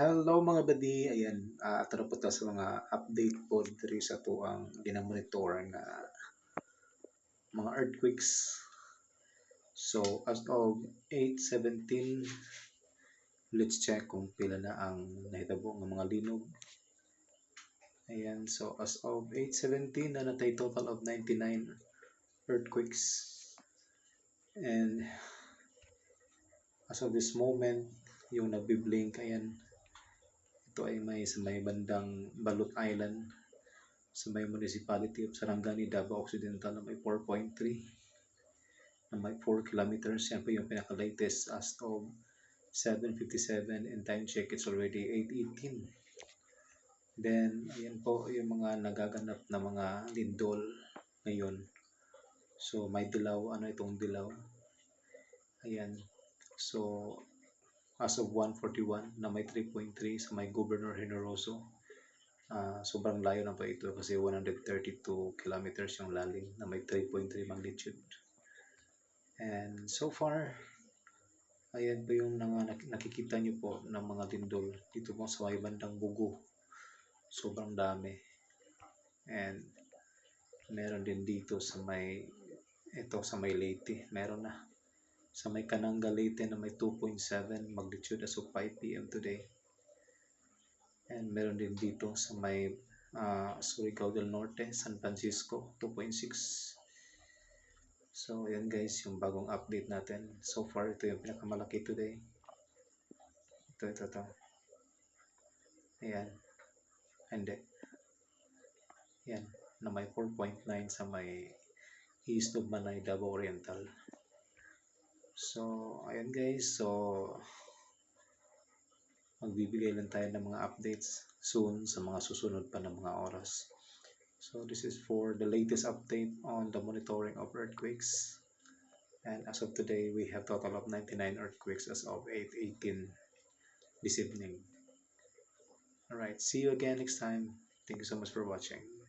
Hello mga badi, ayan, ato na po ta sa mga update po diri sa tuang ginamonitor nga mga earthquakes. So as of 8:17, let's check kung pila na ang nahitabo ng mga linog. Ayan, so as of 8:17 na natay total of 99 earthquakes. And as of this moment, yung nagbi-blink, ayan, ito ay sa may bandang Balut Island, sa may municipality of Sarangani, Davao Occidental na may 4.3 na may 4 kilometers. Yan po yung pinaka-latest as of 7:57 and time check it's already 8:18. Then ayan po yung mga nagaganap na mga lindol ngayon. So may dilaw, ano itong dilaw? Ayan. So as of 1:41 na may 3.3 sa may Governor Generoso. Sobrang layo na po ito kasi 132 kilometers yung lalim na may 3.3 magnitude. And so far, ayan po yung nakikita nyo po ng mga lindol dito po sa may bandang Bugo. Sobrang dami. And meron din dito sa may, ito sa may Leyte, meron na. Sa may Cananga Leyte na may 2.7 magnitude as of 5 p.m. today. And meron din dito sa may Surigao del Norte, San Francisco, 2.6. So ayan guys, yung bagong update natin. So far, ito yung pinakamalaki today. Ito. Ayan. Hindi. Ayan, na may 4.9 sa may East of Manay, Davao Oriental. So, ayan guys. So, magbibigay lang tayo ng mga updates soon sa mga susunod pa ng mga oras. So, this is for the latest update on the monitoring of earthquakes. And as of today, we have total of 99 earthquakes as of 8:18 this evening. Alright, see you again next time. Thank you so much for watching.